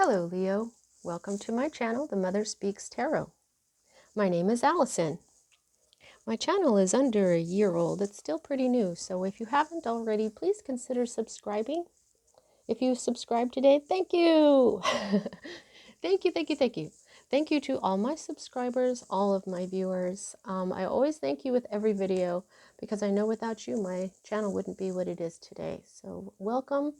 Hello, Leo. Welcome to my channel, The Mother Speaks Tarot. My name is Allison. My channel is under a year old. It's still pretty new, so if you haven't already, please consider subscribing. If you subscribed today, thank you. Thank you. Thank you to all my subscribers, all of my viewers. I always thank you with every video because I know without you, my channel wouldn't be what it is today. So welcome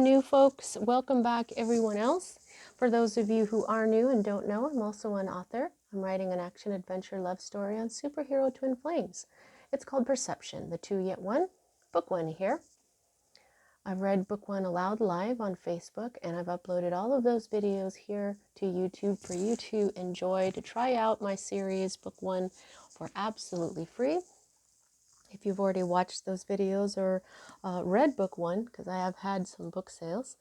new folks. Welcome back everyone else. For those of you who are new and don't know, I'm also an author. I'm writing an action adventure love story on superhero twin flames. It's called Perception, the Two Yet One, book one here. I've read book one aloud live on Facebook, and I've uploaded all of those videos here to YouTube for you to enjoy, to try out my series, book one, for absolutely free. If you've already watched those videos or read book one, because I have had some book sales,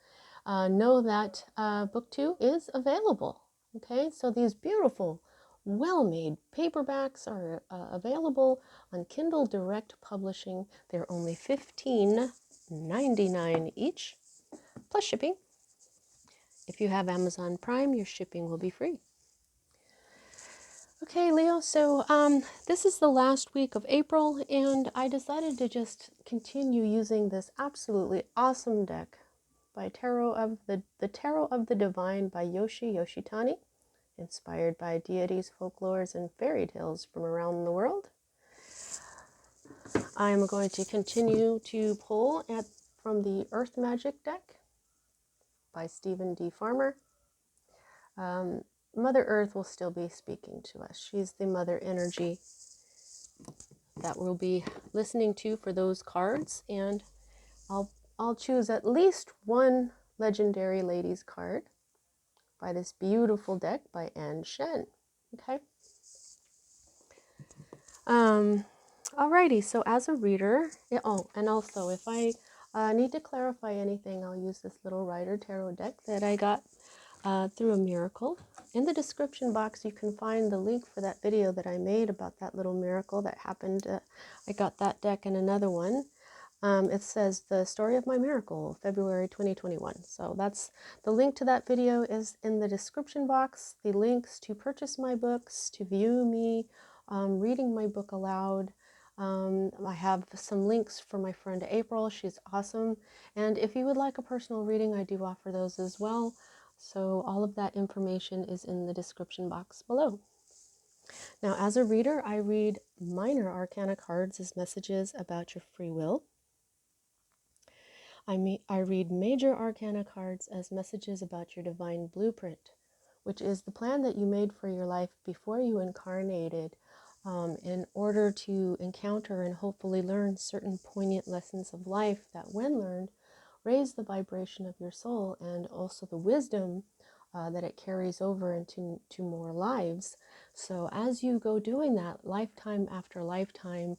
know that book two is available. Okay, so these beautiful, well-made paperbacks are available on Kindle Direct Publishing. They're only $15.99 each, plus shipping. If you have Amazon Prime, your shipping will be free. Okay, Leo, so this is the last week of April, and I decided to just continue using this absolutely awesome deck by the Tarot of the Divine by Yoshitani, inspired by deities, folklores, and fairy tales from around the world. I'm going to continue to pull from the Earth Magic deck by Stephen D. Farmer. Mother Earth will still be speaking to us. She's the mother energy that we'll be listening to for those cards, and I'll choose at least one legendary ladies card by this beautiful deck by Anne Shen. Okay. Alrighty, so as a reader, and also if I need to clarify anything, I'll use this little Rider Tarot deck that I got through a miracle. In the description box, you can find the link for that video that I made about that little miracle that happened. I got that deck and another one. It says the story of my miracle, February 2021. So that's the link to that video is in the description box. The links to purchase my books, to view me reading my book aloud. I have some links for my friend April. She's awesome. And if you would like a personal reading, I do offer those as well. So all of that information is in the description box below. Now, as a reader, I read minor arcana cards as messages about your free will. I read major arcana cards as messages about your divine blueprint, which is the plan that you made for your life before you incarnated in order to encounter and hopefully learn certain poignant lessons of life that, when learned, raise the vibration of your soul and also the wisdom that it carries over into more lives. So as you go doing that lifetime after lifetime,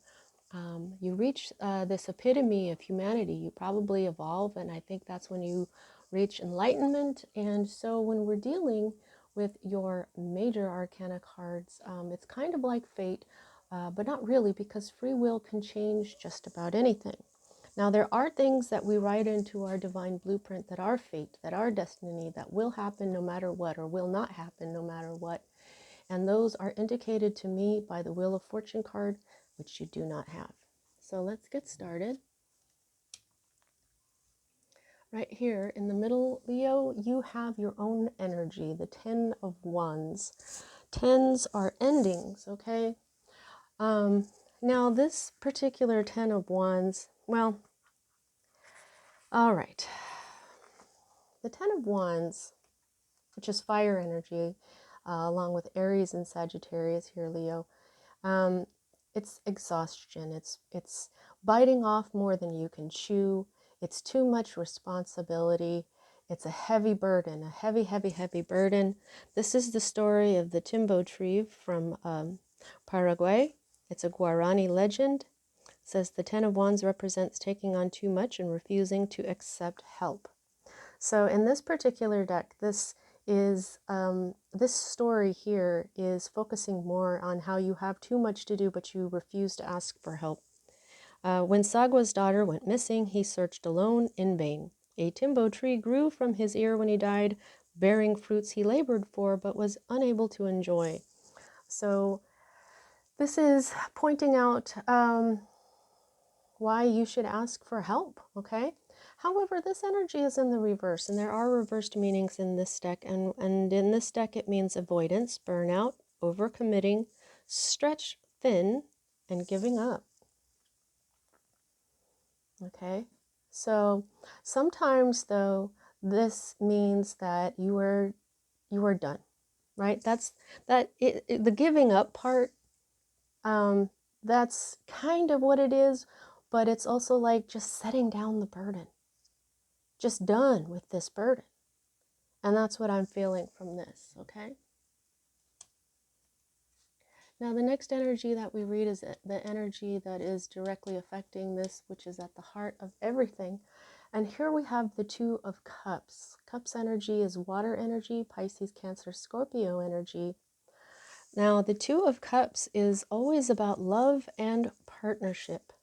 you reach this epitome of humanity. You probably evolve, and I think that's when you reach enlightenment. And so when we're dealing with your major arcana cards, it's kind of like fate, but not really, because free will can change just about anything. Now, there are things that we write into our divine blueprint that are fate, that are destiny, that will happen no matter what, or will not happen no matter what. And those are indicated to me by the Wheel of Fortune card, which you do not have. So let's get started. Right here in the middle, Leo, you have your own energy, the 10 of Wands. Tens are endings, okay? Now this particular 10 of Wands, well, all right. The 10 of Wands, which is fire energy, along with Aries and Sagittarius here, Leo, it's exhaustion. It's biting off more than you can chew. It's too much responsibility. It's a heavy burden, a heavy burden. This is the story of the Timbo tree from Paraguay. It's a Guarani legend. It says the 10 of Wands represents taking on too much and refusing to accept help. So in this particular deck, this story here is focusing more on how you have too much to do, but you refuse to ask for help. When Sagwa's daughter went missing, he searched alone in vain. A timbo tree grew from his ear when he died, bearing fruits he labored for but was unable to enjoy. So this is pointing out why you should ask for help, okay? However, this energy is in the reverse, and there are reversed meanings in this deck, and in this deck it means avoidance, burnout, overcommitting, stretch thin, and giving up, okay? So sometimes, though, this means that you are done, right? The giving up part, that's kind of what it is, but it's also like just setting down the burden, just done with this burden. And that's what I'm feeling from this, okay? Now, the next energy that we read is the energy that is directly affecting this, which is at the heart of everything. And here we have the Two of Cups. Cups energy is water energy, Pisces, Cancer, Scorpio energy. Now, the Two of Cups is always about love and partnership.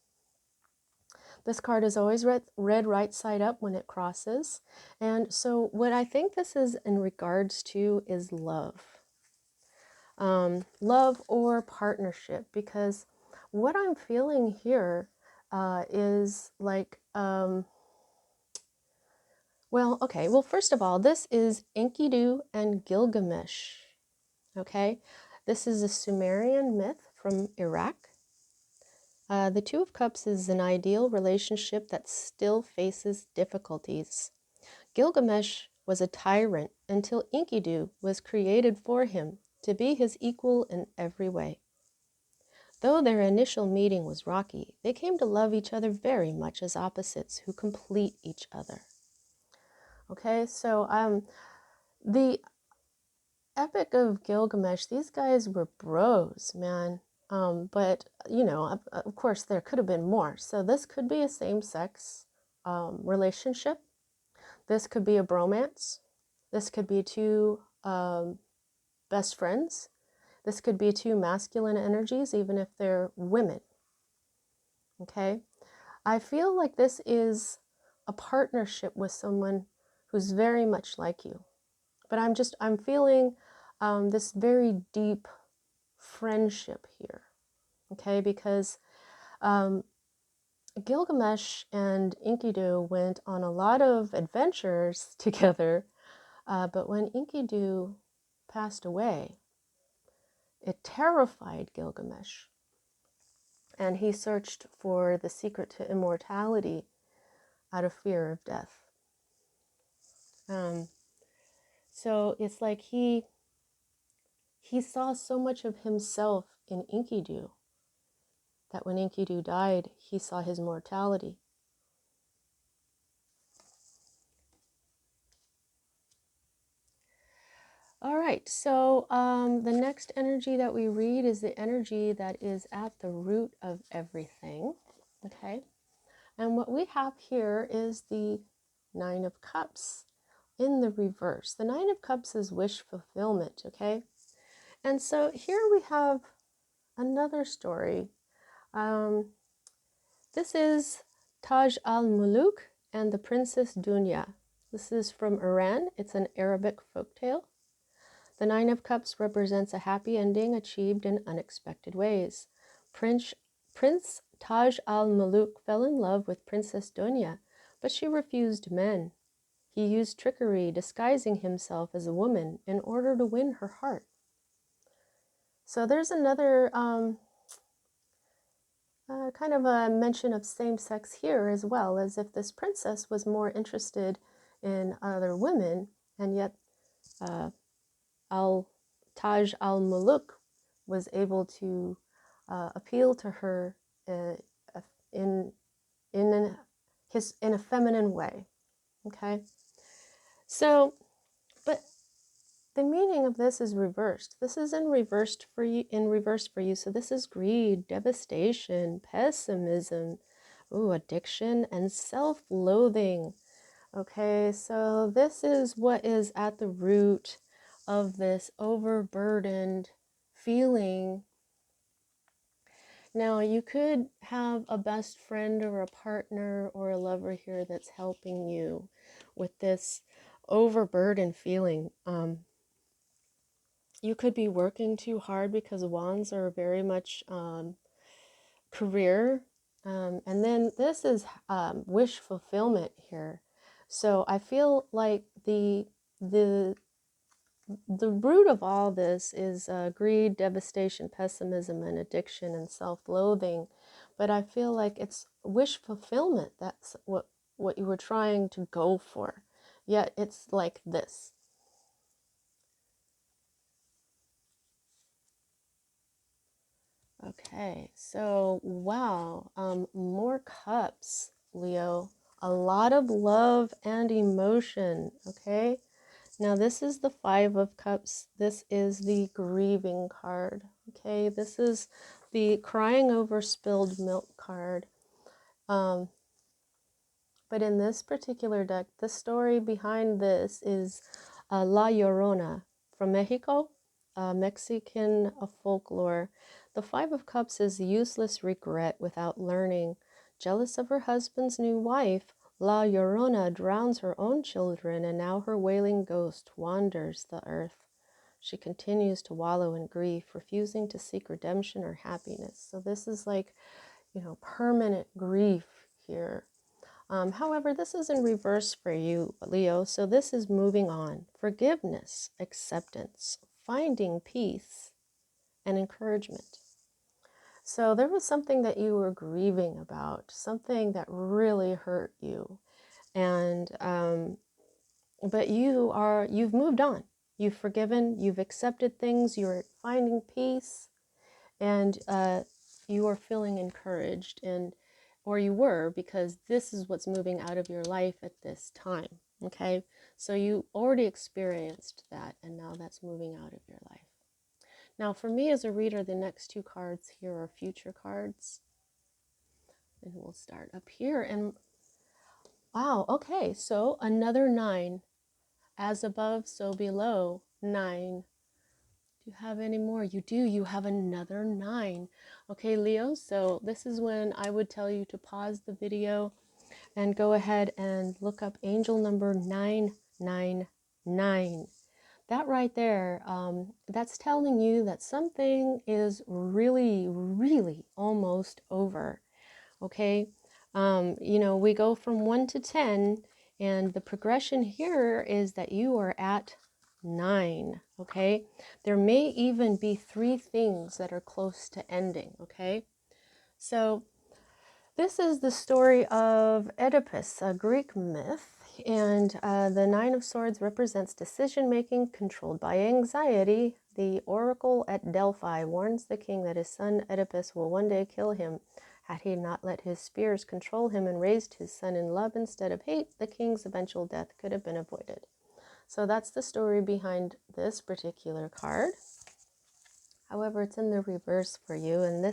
This card is always read right side up when it crosses. And so what I think this is in regards to is love. Love or partnership, because what I'm feeling here is like, well, first of all, this is Enkidu and Gilgamesh, okay? This is a Sumerian myth from Iraq. The Two of Cups is an ideal relationship that still faces difficulties. Gilgamesh was a tyrant until Enkidu was created for him to be his equal in every way. Though their initial meeting was rocky, they came to love each other very much as opposites who complete each other. Okay, so the Epic of Gilgamesh, these guys were bros, man. But, you know, of course, there could have been more. So this could be a same-sex relationship. This could be a bromance. This could be two best friends. This could be two masculine energies, even if they're women. Okay? I feel like this is a partnership with someone who's very much like you. But I'm feeling this very deep friendship here. Okay? Because Gilgamesh and Enkidu went on a lot of adventures together, but when Enkidu passed away, it terrified Gilgamesh, and he searched for the secret to immortality out of fear of death. So it's like he saw so much of himself in Enkidu that when Enkidu died, he saw his mortality. All right, so the next energy that we read is the energy that is at the root of everything, okay? And what we have here is the Nine of Cups in the reverse. The Nine of Cups is wish fulfillment, okay? And so here we have another story. This is Taj al-Muluk and the Princess Dunya. This is from Iran. It's an Arabic folktale. The Nine of Cups represents a happy ending achieved in unexpected ways. Prince Taj al-Muluk fell in love with Princess Dunya, but she refused men. He used trickery, disguising himself as a woman in order to win her heart. So there's another kind of a mention of same-sex here, as well, as if this princess was more interested in other women, and yet Taj al-Muluk was able to appeal to her in a feminine way. Okay, so, but the meaning of this is reversed. This is in reverse for you. So this is greed, devastation, pessimism, addiction, and self-loathing. Okay, so this is what is at the root of this overburdened feeling. Now, you could have a best friend or a partner or a lover here that's helping you with this overburdened feeling. You could be working too hard because wands are very much career. And then this is wish fulfillment here. So I feel like the the root of all this is greed, devastation, pessimism, and addiction and self-loathing. But I feel like it's wish fulfillment. That's what you were trying to go for. Yet it's like this. Okay, so wow, more cups, Leo. A lot of love and emotion, okay? Now this is the Five of Cups. This is the grieving card, okay? This is the crying over spilled milk card. But in this particular deck, the story behind this is La Llorona from Mexico, Mexican folklore. The Five of Cups is useless regret without learning. Jealous of her husband's new wife, La Llorona drowns her own children, and now her wailing ghost wanders the earth. She continues to wallow in grief, refusing to seek redemption or happiness. So this is like, permanent grief here. However, this is in reverse for you, Leo. So this is moving on. Forgiveness, acceptance, finding peace, and encouragement. So there was something that you were grieving about, something that really hurt you. And, but you've moved on. You've forgiven, you've accepted things, you're finding peace, and you are feeling encouraged, or you were, because this is what's moving out of your life at this time. Okay, so you already experienced that, and now that's moving out of your life. Now for me as a reader, the next two cards here are future cards, and we'll start up here. And wow, okay, so another 9. As above, so below. 9. Do you have any more? You do. You have another 9. Okay, Leo, so this is when I would tell you to pause the video and go ahead and look up angel number 999. That right there, that's telling you that something is really, really almost over. Okay, we go from 1 to 10, and the progression here is that you are at 9. Okay, there may even be 3 things that are close to ending. Okay, so this is the story of Oedipus, a Greek myth, and the 9 of Swords represents decision making controlled by anxiety. The oracle at Delphi warns the king that his son Oedipus will one day kill him. Had he not let his spears control him and raised his son in love instead of hate, the king's eventual death could have been avoided. So that's the story behind this particular card. However, it's in the reverse for you, and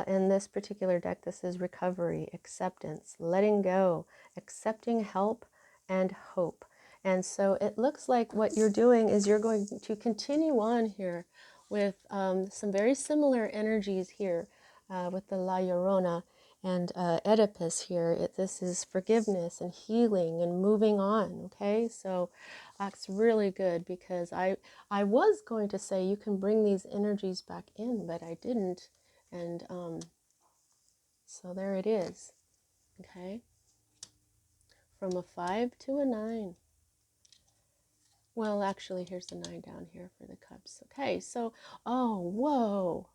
in this particular deck, this is recovery, acceptance, letting go, accepting help, and hope. And so it looks like what you're doing is you're going to continue on here with some very similar energies here with the La Llorona and Oedipus here. This is forgiveness and healing and moving on, okay? So that's really good, because I was going to say you can bring these energies back in, but I didn't. And so there it is, okay? From a 5 to a 9. Well, actually, here's the 9 down here for the cups. Okay, so, oh, whoa.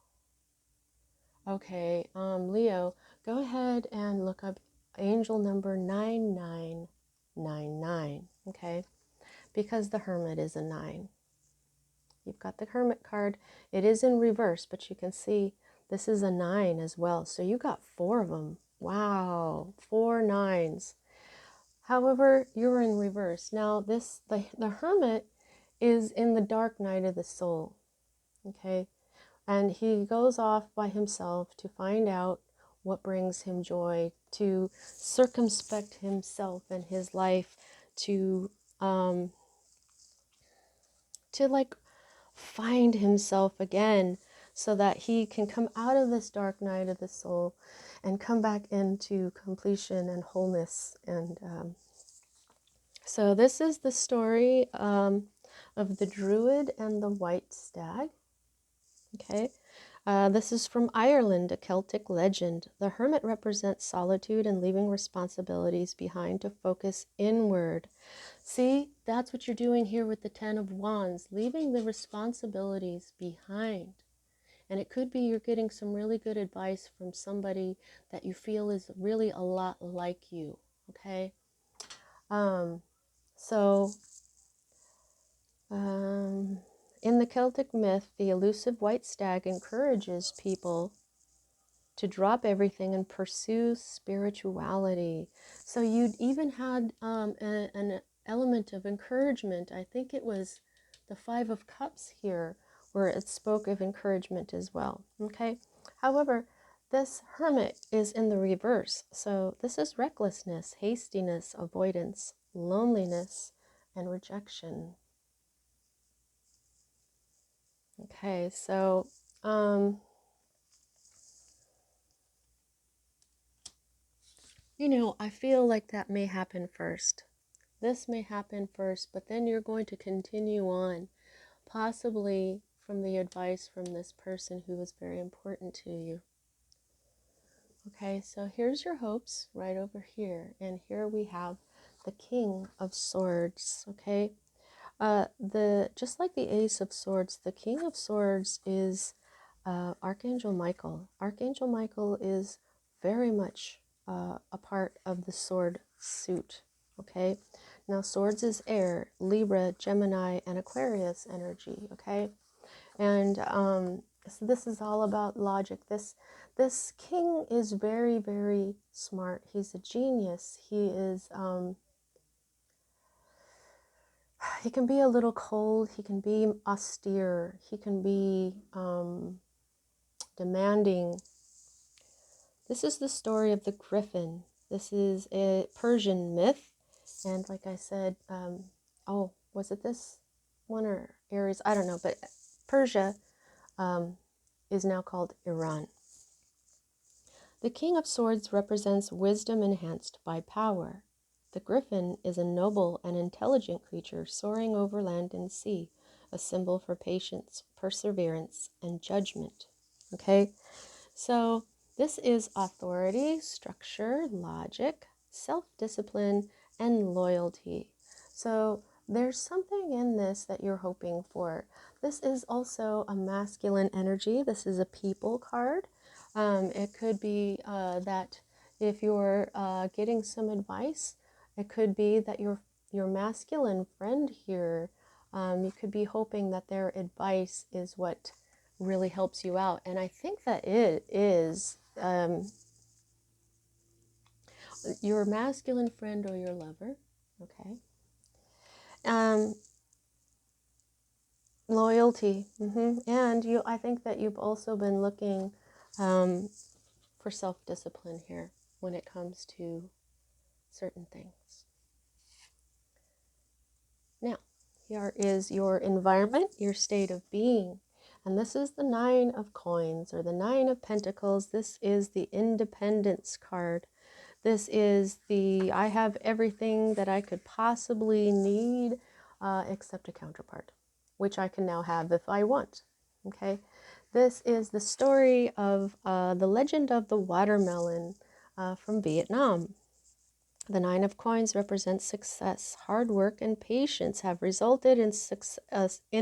Okay, Leo, go ahead and look up angel number 9999, okay? Because the Hermit is a 9. You've got the Hermit card. It is in reverse, but you can see this is a 9 as well. So you got 4 of them. Wow, 4 9s. However, you're in reverse. Now, the Hermit is in the dark night of the soul, okay? And he goes off by himself to find out what brings him joy, to circumspect himself and his life, to like find himself again, so that he can come out of this dark night of the soul and come back into completion and wholeness and So this is the story of the Druid and the White Stag. Okay, this is from Ireland, a Celtic legend. The hermit represents solitude and leaving responsibilities behind to focus inward. See, that's what you're doing here with the Ten of Wands, leaving the responsibilities behind. And it could be you're getting some really good advice from somebody that you feel is really a lot like you, okay? So, in the Celtic myth, the elusive white stag encourages people to drop everything and pursue spirituality. So you'd even had an element of encouragement. I think it was the Five of Cups here where it spoke of encouragement as well. Okay. However, this hermit is in the reverse. So this is recklessness, hastiness, avoidance, loneliness, and rejection. Okay, so I feel like that may happen first. This may happen first, but then you're going to continue on, possibly from the advice from this person who was very important to you. Okay, so here's your hopes right over here, and here we have the King of Swords. Okay, just like the Ace of Swords, the King of Swords is Archangel Michael. Archangel Michael is very much a part of the sword suit. Okay, now swords is air, Libra, Gemini, and Aquarius energy. Okay, and so this is all about logic. This king is very, very smart. He's a genius. He can be a little cold. He can be austere. He can be demanding. This is the story of the griffin. This is a Persian myth. And like I said, was it this one or Aries? I don't know. But Persia is now called Iran. The King of Swords represents wisdom enhanced by power. The griffin is a noble and intelligent creature soaring over land and sea, a symbol for patience, perseverance, and judgment. Okay, so this is authority, structure, logic, self-discipline, and loyalty. So there's something in this that you're hoping for. This is also a masculine energy. This is a people card. It could be that if you're getting some advice, it could be that your masculine friend here, you could be hoping that their advice is what really helps you out. And I think that it is your masculine friend or your lover. Okay. Loyalty. And I think that you've also been looking for self-discipline here when it comes to certain things. Now, here is your environment, your state of being. And this is the Nine of Coins or the Nine of Pentacles. This is the Independence card. This is the I have everything that I could possibly need except a counterpart, which I can now have if I want. Okay, this is the story of the legend of the watermelon from Vietnam. The Nine of Coins represents success. Hard work and patience have resulted in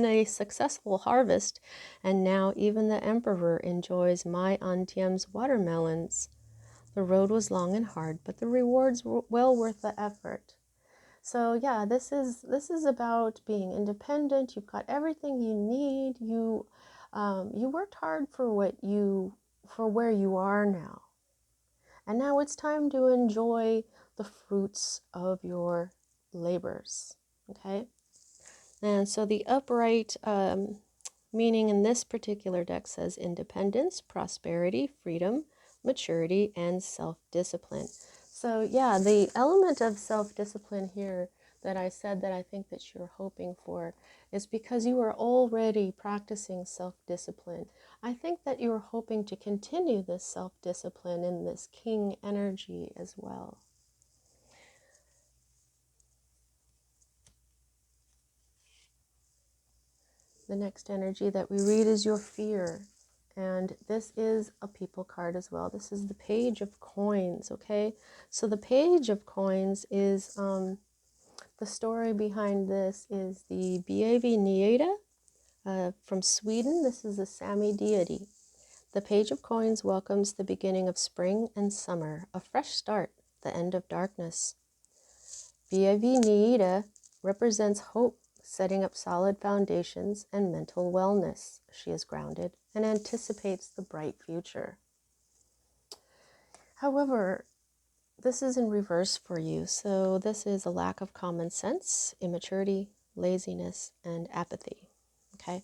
a successful harvest, and now even the emperor enjoys my Antiem's watermelons. The road was long and hard, but the rewards were well worth the effort. So yeah, this is about being independent. You've got everything you need. You worked hard for where you are now. And now it's time to enjoy the fruits of your labors. Okay? And so the upright meaning in this particular deck says independence, prosperity, freedom, maturity, and self-discipline. So yeah, the element of self-discipline here that I said that I think that you're hoping for is because you are already practicing self-discipline. I think that you're hoping to continue this self-discipline in this king energy as well. The next energy that we read is your fear. And this is a people card as well. This is the Page of Coins, okay? So the Page of Coins is, the story behind this is the Aeshnidae from Sweden. This is a Sami deity. The Page of Coins welcomes the beginning of spring and summer, a fresh start, the end of darkness. Aeshnidae represents hope, setting up solid foundations and mental wellness. She is grounded and anticipates the bright future. However, this is in reverse for you. So this is a lack of common sense, immaturity, laziness, and apathy. Okay.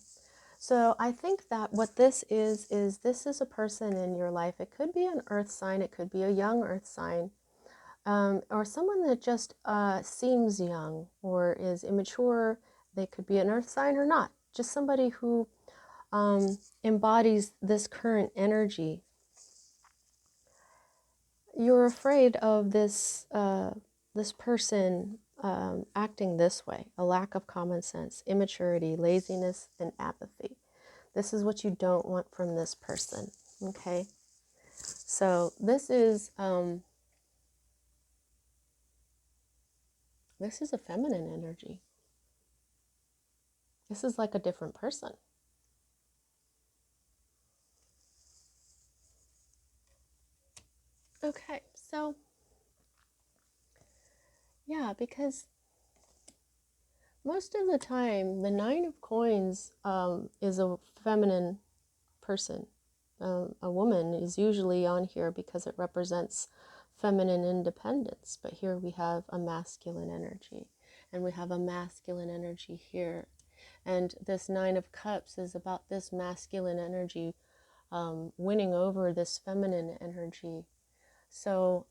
So I think that what this is this is a person in your life. It could be an earth sign. It could be a young earth sign. Or someone that just seems young or is immature. They could be an earth sign or not. Just somebody who embodies this current energy. You're afraid of this this person acting this way, a lack of common sense, immaturity, laziness, and apathy. This is what you don't want from this person, okay? So this is a feminine energy. This is like a different person. Okay, so yeah, because most of the time the Nine of Coins is a feminine person. A woman is usually on here because it represents feminine independence, but here we have a masculine energy, and we have a masculine energy here. And this Nine of Cups is about this masculine energy winning over this feminine energy. So,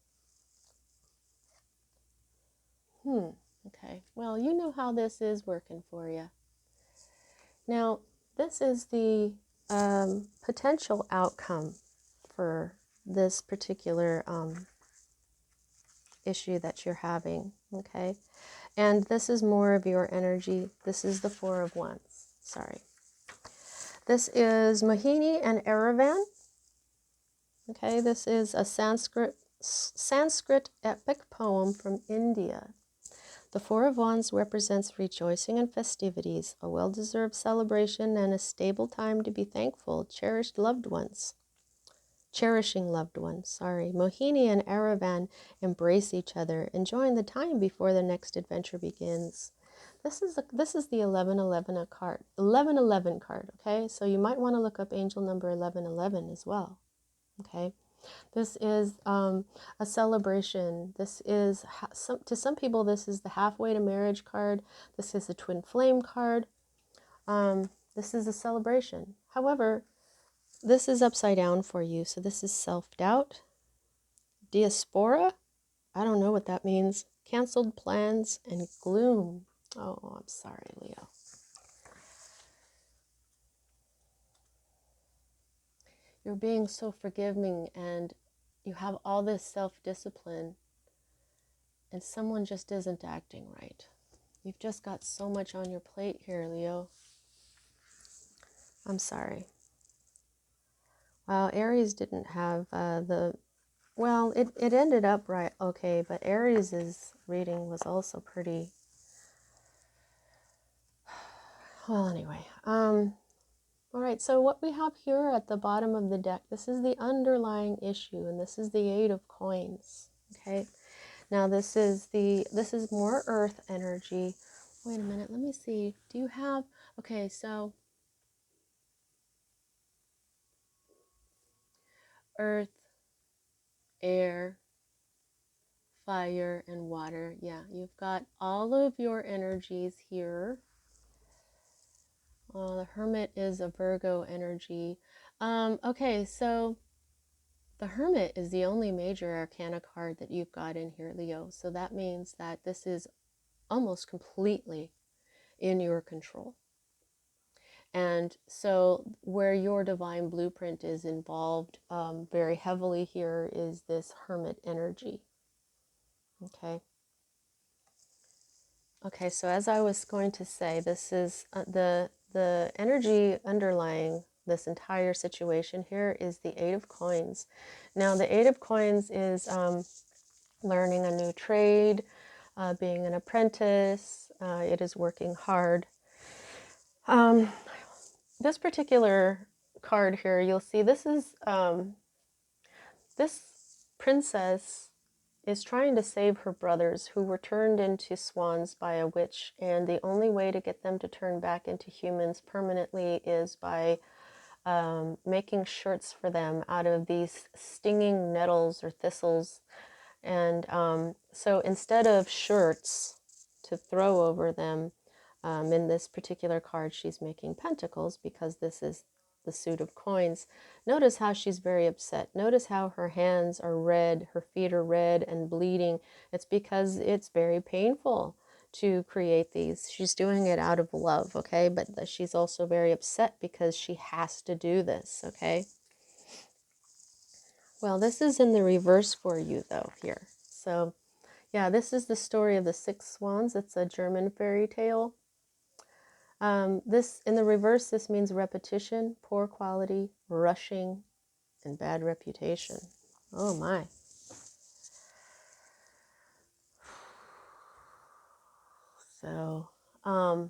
okay, well, you know how this is working for you. Now, this is the potential outcome for this particular issue that you're having, okay? And this is more of your energy. This is the Four of Wands, sorry. This is Mohini and Aravan, okay? This is a Sanskrit epic poem from India. The Four of Wands represents rejoicing and festivities, a well-deserved celebration, and a stable time to be thankful, cherishing loved ones. Mohini and Aravan embrace each other, enjoying the time before the next adventure begins. This is the 1111 card. 1111 card, okay? So you might want to look up angel number 1111 as well, okay? This is a celebration. This is, to some people, this is the halfway to marriage card. This is the twin flame card. This is a celebration. However, this is upside down for you. So this is self-doubt, diaspora. I don't know what that means. Canceled plans and gloom. Oh, I'm sorry, Leo. You're being so forgiving and you have all this self-discipline and someone just isn't acting right. You've just got so much on your plate here, Leo. I'm sorry. Well, Aries didn't have well, it ended up right, okay, but Aries's reading was also pretty, well, anyway. All right, so what we have here at the bottom of the deck, this is the underlying issue, and this is the Eight of Coins, okay? Now this is more earth energy. Wait a minute, let me see. Do you have, okay, so earth, air, fire, and water. Yeah, you've got all of your energies here. The Hermit is a Virgo energy. Okay, so the Hermit is the only major arcana card that you've got in here, Leo. So that means that this is almost completely in your control. And so where your divine blueprint is involved very heavily here is this Hermit energy. Okay. Okay, so as I was going to say, this is the energy underlying this entire situation here is the Eight of Coins. Now, the Eight of Coins is learning a new trade, being an apprentice. It is working hard. This particular card here, you'll see this is this princess is trying to save her brothers who were turned into swans by a witch, and the only way to get them to turn back into humans permanently is by making shirts for them out of these stinging nettles or thistles. And so instead of shirts to throw over them, in this particular card, she's making pentacles because this is the suit of coins. Notice how she's very upset. Notice how her hands are red, her feet are red and bleeding. It's because it's very painful to create these. She's doing it out of love, okay? But she's also very upset because she has to do this, okay? Well, this is in the reverse for you, though, here. So, yeah, this is the story of the six swans. It's a German fairy tale. This, in the reverse, this means repetition, poor quality, rushing, and bad reputation. Oh, my. So, I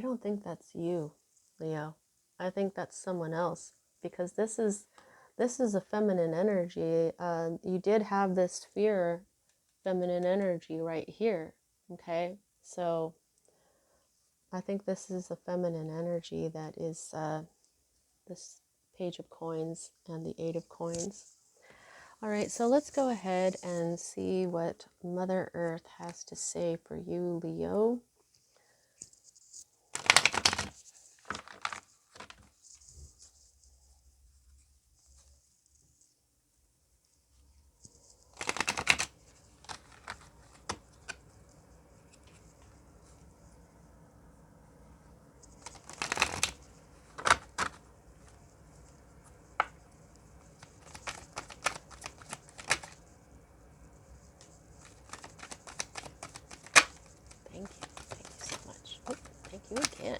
don't think that's you, Leo. I think that's someone else, because this is a feminine energy. You did have this fear, feminine energy right here, okay? So I think this is a feminine energy that is this Page of Coins and the Eight of Coins. All right, so let's go ahead and see what Mother Earth has to say for you, Leo. Thank you. Thank you so much. Oh, thank you again.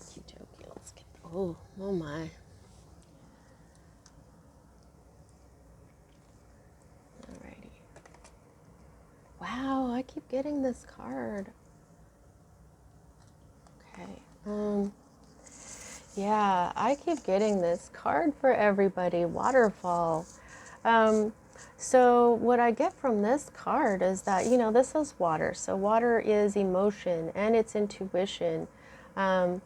Okey-dokey. Let's get... Oh my. Alrighty. Wow, I keep getting this card. Okay. Yeah, I keep getting this card for everybody. Waterfall. So what I get from this card is that, you know, this is water. So water is emotion and it's intuition. Earth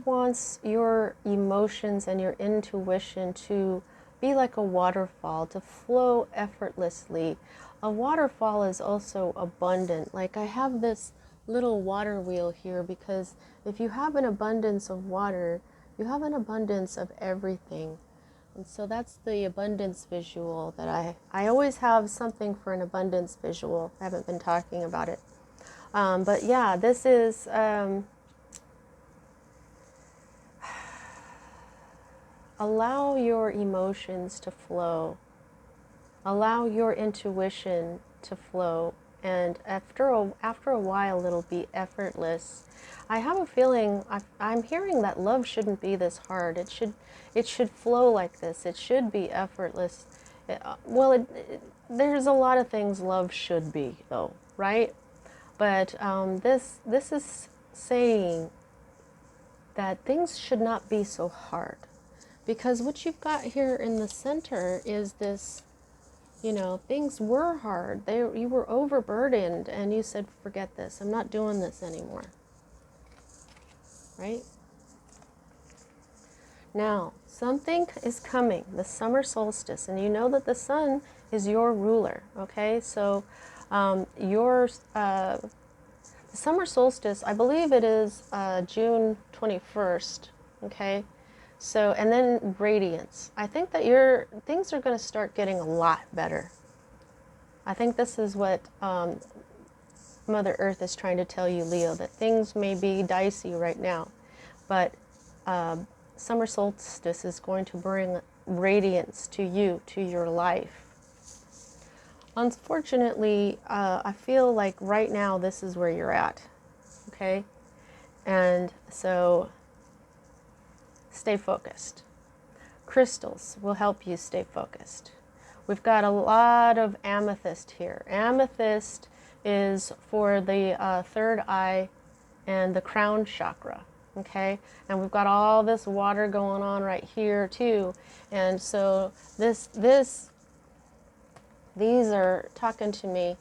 wants your emotions and your intuition to be like a waterfall, to flow effortlessly. A waterfall is also abundant. Like I have this little water wheel here because if you have an abundance of water, you have an abundance of everything. And so that's the abundance visual that I always have something for an abundance visual. I haven't been talking about it. But yeah, this is... allow your emotions to flow. Allow your intuition to flow. And after a while, it'll be effortless. I have a feeling, I'm hearing that love shouldn't be this hard. It should flow like this. It should be effortless. There's a lot of things love should be, though, right? But this is saying that things should not be so hard. Because what you've got here in the center is this, you know, things were hard. You were overburdened and you said, forget this. I'm not doing this anymore. Right? Now, something is coming, the summer solstice, and you know that the sun is your ruler, okay? So the summer solstice, I believe it is June 21st, okay? So, and then radiance. I think that things are going to start getting a lot better. I think this is what Mother Earth is trying to tell you, Leo, that things may be dicey right now, but summer solstice is going to bring radiance to you, to your life. Unfortunately, I feel like right now this is where you're at, okay? And so stay focused. Crystals will help you stay focused. We've got a lot of amethyst here. Amethyst is for the third eye and the crown chakra, okay? And we've got all this water going on right here too. And so these are talking to me.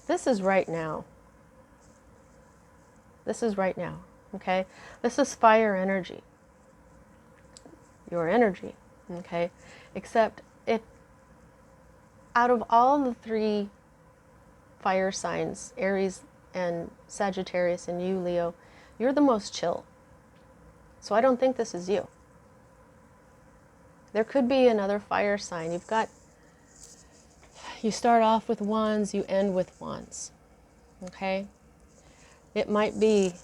This is right now. This is right now, okay? This is fire energy, your energy, okay? Except if out of all the three fire signs, Aries and Sagittarius and you, Leo, you're the most chill. So I don't think this is you. There could be another fire sign. You start off with wands, you end with wands, okay? It might be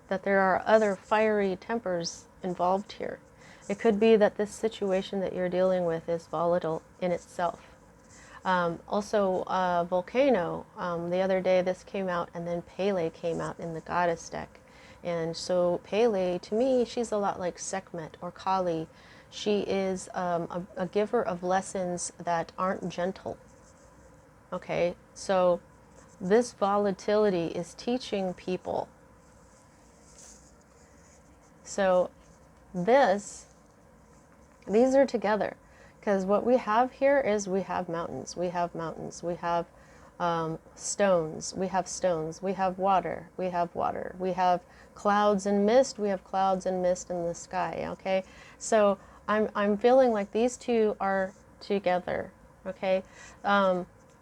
that there are other fiery tempers involved here. It could be that this situation that you're dealing with is volatile in itself. Also, Volcano, the other day this came out, and then Pele came out in the goddess deck. And so Pele, to me, she's a lot like Sekhmet or Kali. She is a giver of lessons that aren't gentle. Okay, so this volatility is teaching people. So these are together, because what we have here is we have mountains, we have stones, we have stones, we have water, we have clouds and mist, we have clouds and mist in the sky, okay? So I'm feeling like these two are together, okay?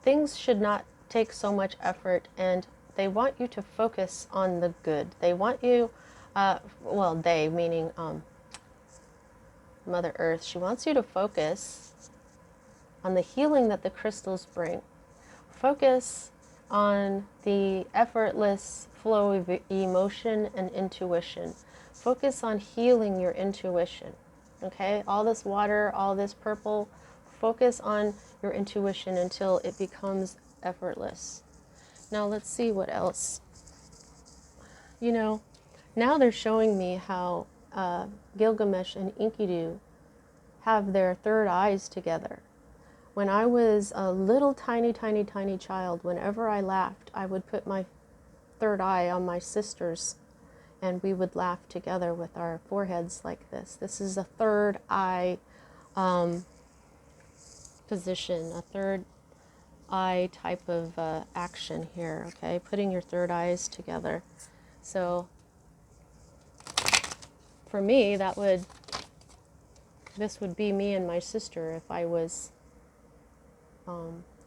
Things should not take so much effort, and they want you to focus on the good. They want you, well, they, meaning Mother Earth, she wants you to focus on the healing that the crystals bring. Focus on the effortless flow of emotion and intuition. Focus on healing your intuition, okay? All this water, all this purple, focus on your intuition until it becomes effortless. Now let's see what else. You know, now they're showing me how Gilgamesh and Enkidu have their third eyes together. When I was a little tiny child, whenever I laughed, I would put my third eye on my sister's, and we would laugh together with our foreheads like this. This is a third eye position, a third eye type of action here, okay? Putting your third eyes together. So for me, this would be me and my sister if I was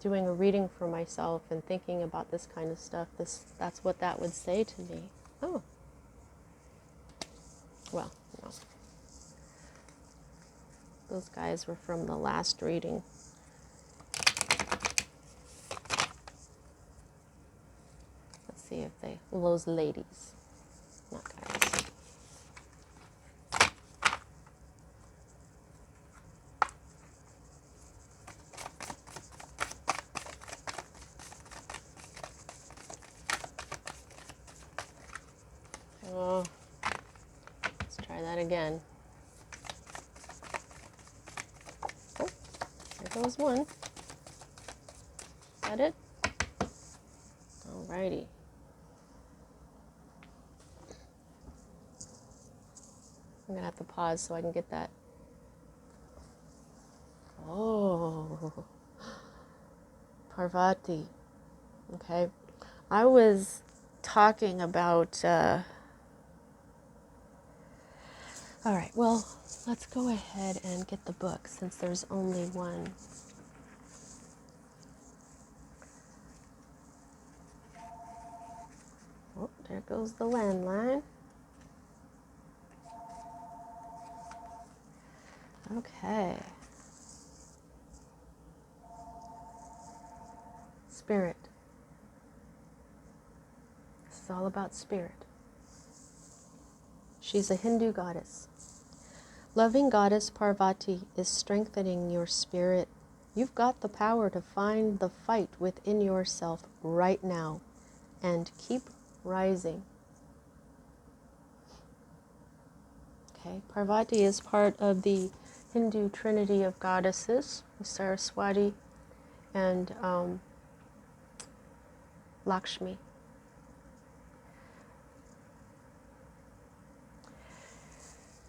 doing a reading for myself and thinking about this kind of stuff. That's what that would say to me. Oh. Well, no. Those guys were from the last reading. Let's see if those ladies, not guys. Oh, let's try that again. Oh, there goes one. Is that it? Alrighty. I'm gonna have to pause so I can get that. Oh, Parvati. Okay. I was talking about, all right, well, let's go ahead and get the book since there's only one. Oh, there goes the landline. Okay. Spirit. This is all about spirit. She's a Hindu goddess. Loving goddess Parvati is strengthening your spirit You've got the power to find the fight within yourself right now and keep rising. Okay, Parvati is part of the Hindu trinity of goddesses, Saraswati and Lakshmi.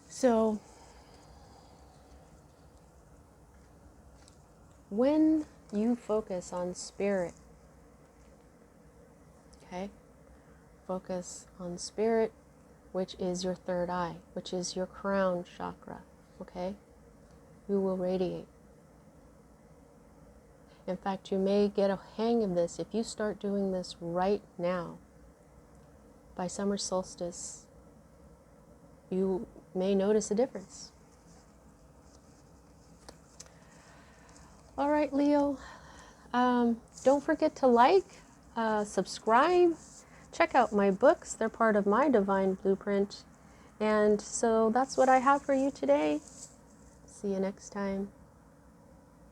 So, when you focus on spirit, okay, focus on spirit, which is your third eye, which is your crown chakra, okay, you will radiate. In fact, you may get a hang of this if you start doing this right now. By summer solstice, you may notice a difference. All right, Leo, don't forget to like, subscribe, check out my books. They're part of my divine blueprint. And so that's what I have for you today. See you next time.